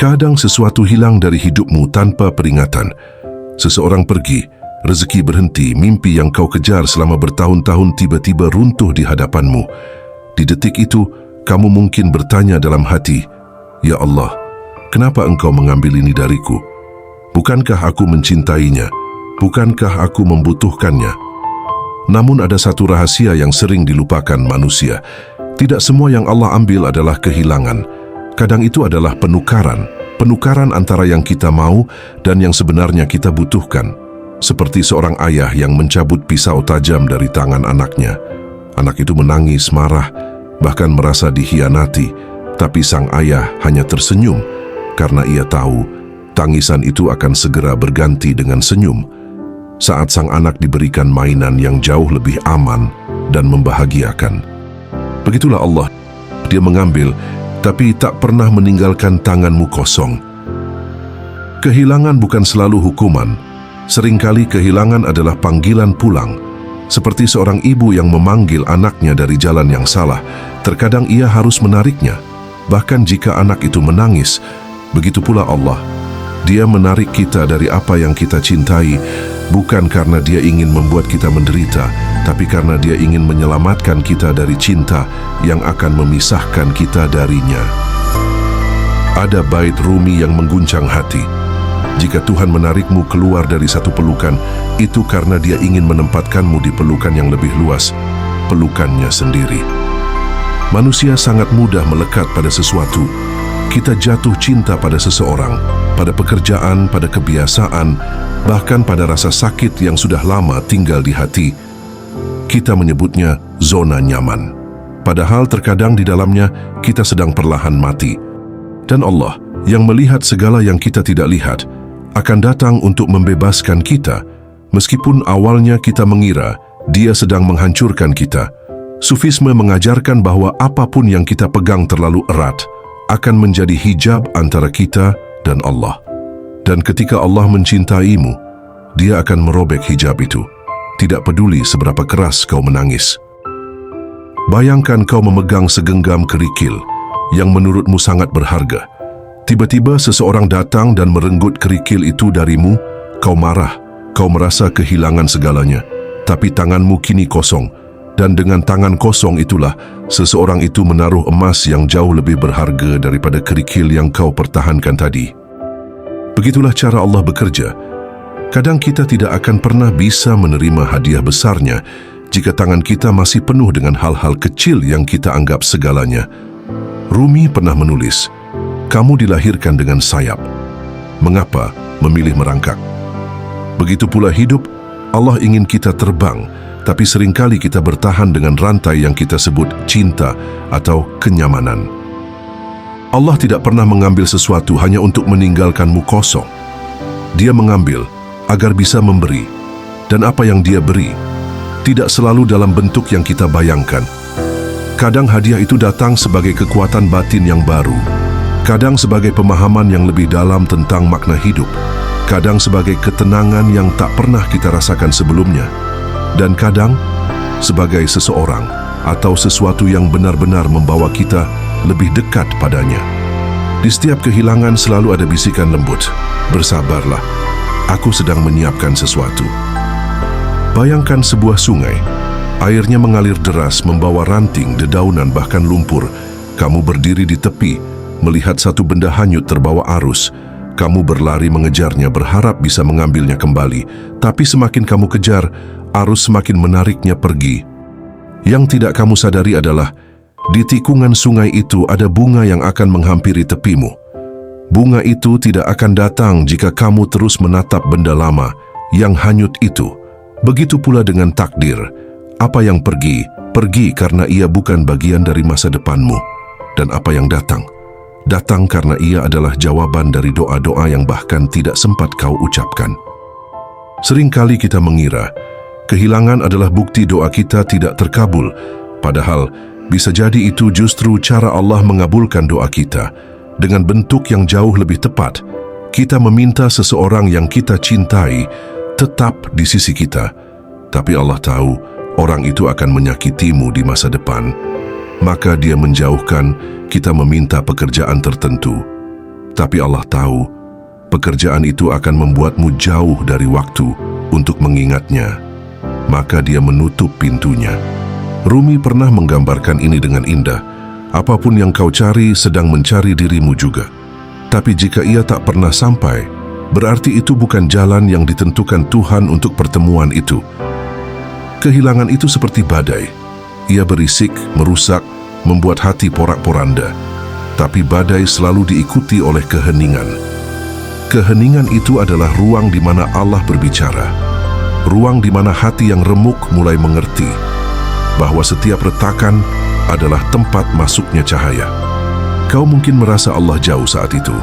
Kadang sesuatu hilang dari hidupmu tanpa peringatan. Seseorang pergi, rezeki berhenti, mimpi yang kau kejar selama bertahun-tahun tiba-tiba runtuh di hadapanmu. Di detik itu, kamu mungkin bertanya dalam hati, "Ya Allah, kenapa Engkau mengambil ini dariku? Bukankah aku mencintainya? Bukankah aku membutuhkannya?" Namun ada satu rahasia yang sering dilupakan manusia. Tidak semua yang Allah ambil adalah kehilangan. Kadang itu adalah penukaran antara yang kita mau dan yang sebenarnya kita butuhkan. Seperti seorang ayah yang mencabut pisau tajam dari tangan anaknya. Anak itu menangis, marah, bahkan merasa dikhianati. Tapi sang ayah hanya tersenyum karena ia tahu tangisan itu akan segera berganti dengan senyum. Saat sang anak diberikan mainan yang jauh lebih aman dan membahagiakan. Begitulah Allah, Dia mengambil, tapi tak pernah meninggalkan tanganmu kosong. Kehilangan bukan selalu hukuman. Seringkali kehilangan adalah panggilan pulang. Seperti seorang ibu yang memanggil anaknya dari jalan yang salah. Terkadang ia harus menariknya. Bahkan jika anak itu menangis, begitu pula Allah. Dia menarik kita dari apa yang kita cintai, bukan karena Dia ingin membuat kita menderita, tapi karena Dia ingin menyelamatkan kita dari cinta yang akan memisahkan kita darinya. Ada bait Rumi yang mengguncang hati. Jika Tuhan menarikmu keluar dari satu pelukan, itu karena Dia ingin menempatkanmu di pelukan yang lebih luas, pelukannya sendiri. Manusia sangat mudah melekat pada sesuatu. Kita jatuh cinta pada seseorang, pada pekerjaan, pada kebiasaan, bahkan pada rasa sakit yang sudah lama tinggal di hati. Kita menyebutnya zona nyaman. Padahal terkadang di dalamnya kita sedang perlahan mati. Dan Allah yang melihat segala yang kita tidak lihat akan datang untuk membebaskan kita, meskipun awalnya kita mengira Dia sedang menghancurkan kita. Sufisme mengajarkan bahwa apapun yang kita pegang terlalu erat akan menjadi hijab antara kita dan Allah. Dan ketika Allah mencintaimu, Dia akan merobek hijab itu. Tidak peduli seberapa keras kau menangis. Bayangkan kau memegang segenggam kerikil yang menurutmu sangat berharga. Tiba-tiba seseorang datang dan merenggut kerikil itu darimu. Kau marah, kau merasa kehilangan segalanya. Tapi tanganmu kini kosong. Dan dengan tangan kosong itulah seseorang itu menaruh emas yang jauh lebih berharga daripada kerikil yang kau pertahankan tadi. Begitulah cara Allah bekerja. Kadang kita tidak akan pernah bisa menerima hadiah besarnya jika tangan kita masih penuh dengan hal-hal kecil yang kita anggap segalanya. Rumi pernah menulis, "Kamu dilahirkan dengan sayap. Mengapa memilih merangkak?" Begitu pula hidup, Allah ingin kita terbang, tapi seringkali kita bertahan dengan rantai yang kita sebut cinta atau kenyamanan. Allah tidak pernah mengambil sesuatu hanya untuk meninggalkanmu kosong. Dia mengambil agar bisa memberi. Dan apa yang Dia beri tidak selalu dalam bentuk yang kita bayangkan. Kadang hadiah itu datang sebagai kekuatan batin yang baru. Kadang sebagai pemahaman yang lebih dalam tentang makna hidup. Kadang sebagai ketenangan yang tak pernah kita rasakan sebelumnya. Dan kadang sebagai seseorang atau sesuatu yang benar-benar membawa kita lebih dekat padanya. Di setiap kehilangan selalu ada bisikan lembut, "Bersabarlah, aku sedang menyiapkan sesuatu." Bayangkan sebuah sungai. Airnya mengalir deras membawa ranting, dedaunan, bahkan lumpur. Kamu berdiri di tepi, melihat satu benda hanyut terbawa arus. Kamu berlari mengejarnya, berharap bisa mengambilnya kembali. Tapi semakin kamu kejar, arus semakin menariknya pergi. Yang tidak kamu sadari adalah, di tikungan sungai itu ada bunga yang akan menghampiri tepimu. Bunga itu tidak akan datang jika kamu terus menatap benda lama yang hanyut itu. Begitu pula dengan takdir. Apa yang pergi, pergi karena ia bukan bagian dari masa depanmu. Dan apa yang datang, datang karena ia adalah jawaban dari doa-doa yang bahkan tidak sempat kau ucapkan. Seringkali kita mengira kehilangan adalah bukti doa kita tidak terkabul, padahal bisa jadi itu justru cara Allah mengabulkan doa kita. Dengan bentuk yang jauh lebih tepat, kita meminta seseorang yang kita cintai tetap di sisi kita. Tapi Allah tahu orang itu akan menyakitimu di masa depan. Maka Dia menjauhkan, kita meminta pekerjaan tertentu. Tapi Allah tahu, pekerjaan itu akan membuatmu jauh dari waktu untuk mengingatnya. Maka dia menutup pintunya. Rumi pernah menggambarkan ini dengan indah. Apapun yang kau cari sedang mencari dirimu juga. Tapi jika ia tak pernah sampai, berarti itu bukan jalan yang ditentukan Tuhan untuk pertemuan itu. Kehilangan itu seperti badai. Ia berisik, merusak, membuat hati porak-poranda. Tapi badai selalu diikuti oleh keheningan. Keheningan itu adalah ruang di mana Allah berbicara. Ruang di mana hati yang remuk mulai mengerti bahwa setiap retakan adalah tempat masuknya cahaya. Kau mungkin merasa Allah jauh saat itu.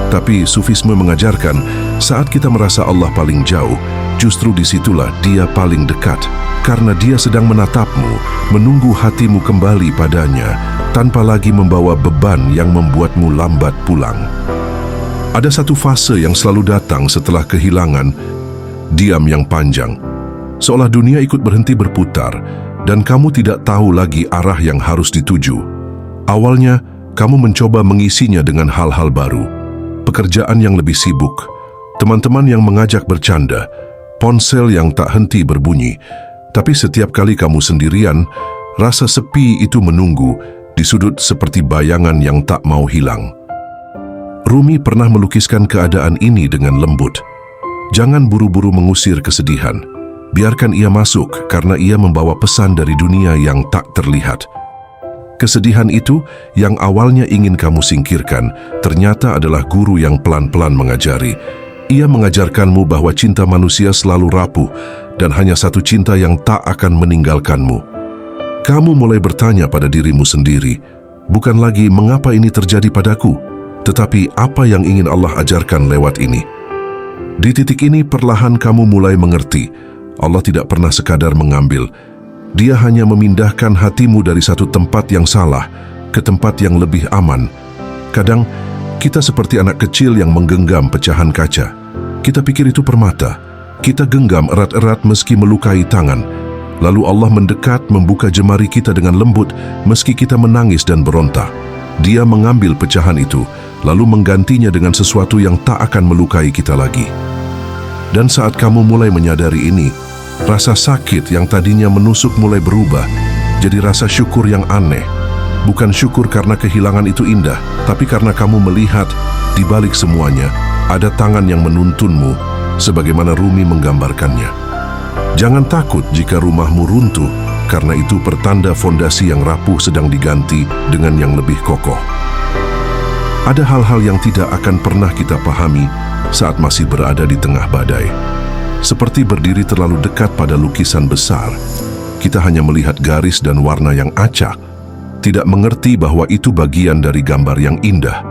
Tapi Sufisme mengajarkan, saat kita merasa Allah paling jauh, justru disitulah Dia paling dekat. Karena Dia sedang menatapmu, menunggu hatimu kembali padanya, tanpa lagi membawa beban yang membuatmu lambat pulang. Ada satu fase yang selalu datang setelah kehilangan, diam yang panjang. Seolah dunia ikut berhenti berputar, dan kamu tidak tahu lagi arah yang harus dituju. Awalnya, kamu mencoba mengisinya dengan hal-hal baru. Pekerjaan yang lebih sibuk, teman-teman yang mengajak bercanda, ponsel yang tak henti berbunyi. Tapi setiap kali kamu sendirian, rasa sepi itu menunggu di sudut seperti bayangan yang tak mau hilang. Rumi pernah melukiskan keadaan ini dengan lembut. Jangan buru-buru mengusir kesedihan. Biarkan ia masuk karena ia membawa pesan dari dunia yang tak terlihat. Kesedihan itu yang awalnya ingin kamu singkirkan, ternyata adalah guru yang pelan-pelan mengajari. Ia mengajarkanmu bahwa cinta manusia selalu rapuh dan hanya satu cinta yang tak akan meninggalkanmu. Kamu mulai bertanya pada dirimu sendiri, bukan lagi mengapa ini terjadi padaku, tetapi apa yang ingin Allah ajarkan lewat ini. Di titik ini perlahan kamu mulai mengerti, Allah tidak pernah sekadar mengambil. Dia hanya memindahkan hatimu dari satu tempat yang salah ke tempat yang lebih aman. Kadang, kita seperti anak kecil yang menggenggam pecahan kaca. Kita pikir itu permata. Kita genggam erat-erat meski melukai tangan. Lalu Allah mendekat membuka jemari kita dengan lembut meski kita menangis dan berontak. Dia mengambil pecahan itu, lalu menggantinya dengan sesuatu yang tak akan melukai kita lagi. Dan saat kamu mulai menyadari ini, rasa sakit yang tadinya menusuk mulai berubah jadi rasa syukur yang aneh. Bukan syukur karena kehilangan itu indah, tapi karena kamu melihat di balik semuanya ada tangan yang menuntunmu sebagaimana Rumi menggambarkannya. Jangan takut jika rumahmu runtuh, karena itu pertanda fondasi yang rapuh sedang diganti dengan yang lebih kokoh. Ada hal-hal yang tidak akan pernah kita pahami saat masih berada di tengah badai. Seperti berdiri terlalu dekat pada lukisan besar, kita hanya melihat garis dan warna yang acak, tidak mengerti bahwa itu bagian dari gambar yang indah.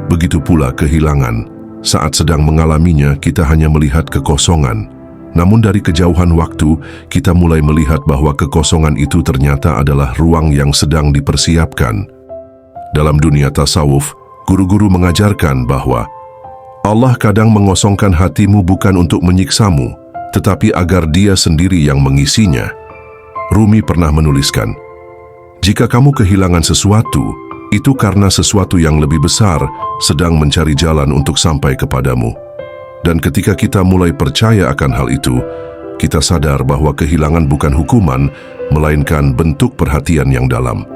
Begitu pula kehilangan. Saat sedang mengalaminya, kita hanya melihat kekosongan. Namun dari kejauhan waktu, kita mulai melihat bahwa kekosongan itu ternyata adalah ruang yang sedang dipersiapkan. Dalam dunia tasawuf, guru-guru mengajarkan bahwa Allah kadang mengosongkan hatimu bukan untuk menyiksamu, tetapi agar Dia sendiri yang mengisinya. Rumi pernah menuliskan, jika kamu kehilangan sesuatu, itu karena sesuatu yang lebih besar sedang mencari jalan untuk sampai kepadamu. Dan ketika kita mulai percaya akan hal itu, kita sadar bahwa kehilangan bukan hukuman, melainkan bentuk perhatian yang dalam.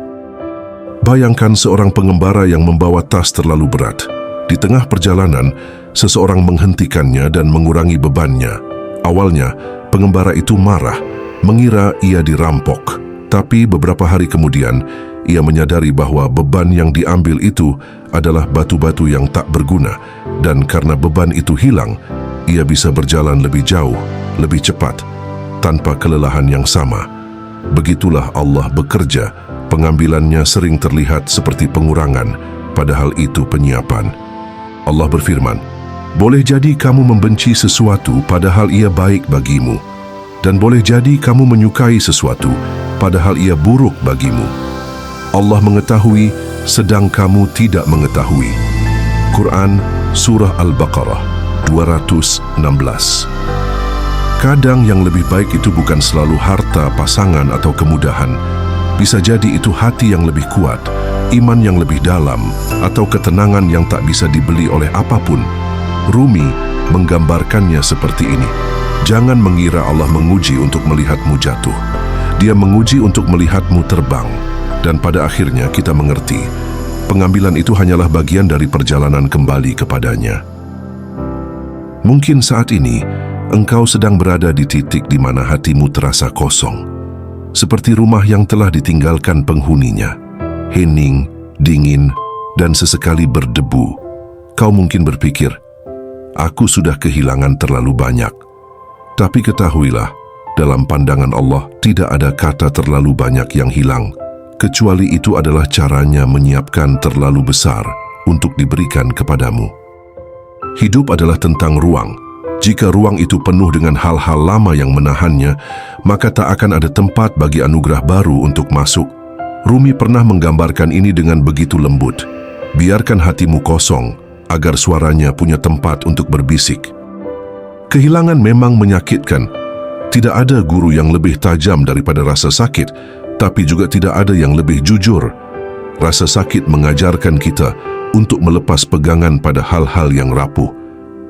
Bayangkan seorang pengembara yang membawa tas terlalu berat. Di tengah perjalanan, seseorang menghentikannya dan mengurangi bebannya. Awalnya, pengembara itu marah, mengira ia dirampok. Tapi beberapa hari kemudian, ia menyadari bahwa beban yang diambil itu adalah batu-batu yang tak berguna, dan karena beban itu hilang, ia bisa berjalan lebih jauh, lebih cepat, tanpa kelelahan yang sama. Begitulah Allah bekerja, pengambilannya sering terlihat seperti pengurangan, padahal itu penyiapan. Allah berfirman, boleh jadi kamu membenci sesuatu padahal ia baik bagimu, dan boleh jadi kamu menyukai sesuatu padahal ia buruk bagimu. Allah mengetahui sedang kamu tidak mengetahui. Quran Surah Al-Baqarah 216. Kadang yang lebih baik itu bukan selalu harta, pasangan, atau kemudahan. Bisa jadi itu hati yang lebih kuat, iman yang lebih dalam, atau ketenangan yang tak bisa dibeli oleh apapun. Rumi menggambarkannya seperti ini. Jangan mengira Allah menguji untuk melihatmu jatuh. Dia menguji untuk melihatmu terbang. Dan pada akhirnya kita mengerti, pengambilan itu hanyalah bagian dari perjalanan kembali kepadanya. Mungkin saat ini, engkau sedang berada di titik di mana hatimu terasa kosong. Seperti rumah yang telah ditinggalkan penghuninya. Hening, dingin, dan sesekali berdebu. Kau mungkin berpikir, aku sudah kehilangan terlalu banyak. Tapi ketahuilah, dalam pandangan Allah tidak ada kata terlalu banyak yang hilang, kecuali itu adalah caranya menyiapkan terlalu besar untuk diberikan kepadamu. Hidup adalah tentang ruang. Jika ruang itu penuh dengan hal-hal lama yang menahannya, maka tak akan ada tempat bagi anugerah baru untuk masuk. Rumi pernah menggambarkan ini dengan begitu lembut. Biarkan hatimu kosong, agar suaranya punya tempat untuk berbisik. Kehilangan memang menyakitkan. Tidak ada guru yang lebih tajam daripada rasa sakit, tapi juga tidak ada yang lebih jujur. Rasa sakit mengajarkan kita untuk melepas pegangan pada hal-hal yang rapuh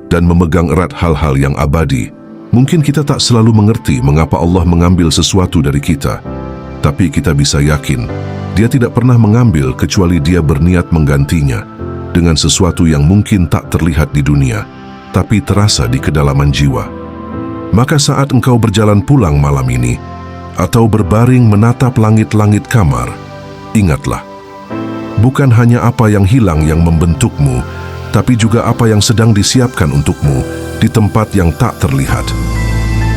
dan memegang erat hal-hal yang abadi. Mungkin kita tak selalu mengerti mengapa Allah mengambil sesuatu dari kita, tapi kita bisa yakin, Dia tidak pernah mengambil kecuali Dia berniat menggantinya dengan sesuatu yang mungkin tak terlihat di dunia, tapi terasa di kedalaman jiwa. Maka saat engkau berjalan pulang malam ini, atau berbaring menatap langit-langit kamar, ingatlah, bukan hanya apa yang hilang yang membentukmu, tapi juga apa yang sedang disiapkan untukmu di tempat yang tak terlihat.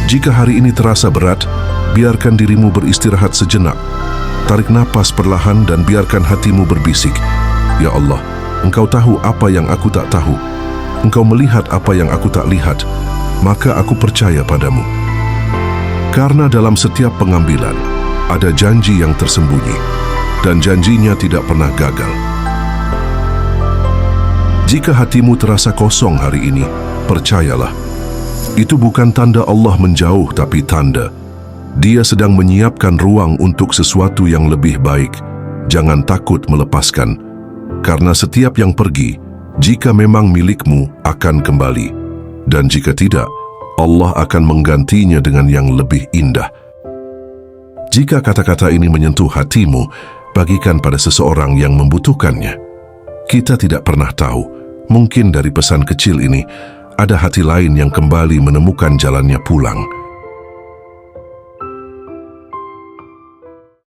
Jika hari ini terasa berat, biarkan dirimu beristirahat sejenak. Tarik napas perlahan dan biarkan hatimu berbisik, "Ya Allah, Engkau tahu apa yang aku tak tahu. Engkau melihat apa yang aku tak lihat. Maka aku percaya padamu." Karena dalam setiap pengambilan, ada janji yang tersembunyi, dan janjinya tidak pernah gagal. Jika hatimu terasa kosong hari ini, percayalah, itu bukan tanda Allah menjauh, tapi tanda Dia sedang menyiapkan ruang untuk sesuatu yang lebih baik. Jangan takut melepaskan, karena setiap yang pergi, jika memang milikmu, akan kembali. Dan jika tidak, Allah akan menggantinya dengan yang lebih indah. Jika kata-kata ini menyentuh hatimu, bagikan pada seseorang yang membutuhkannya. Kita tidak pernah tahu, mungkin dari pesan kecil ini, ada hati lain yang kembali menemukan jalannya pulang.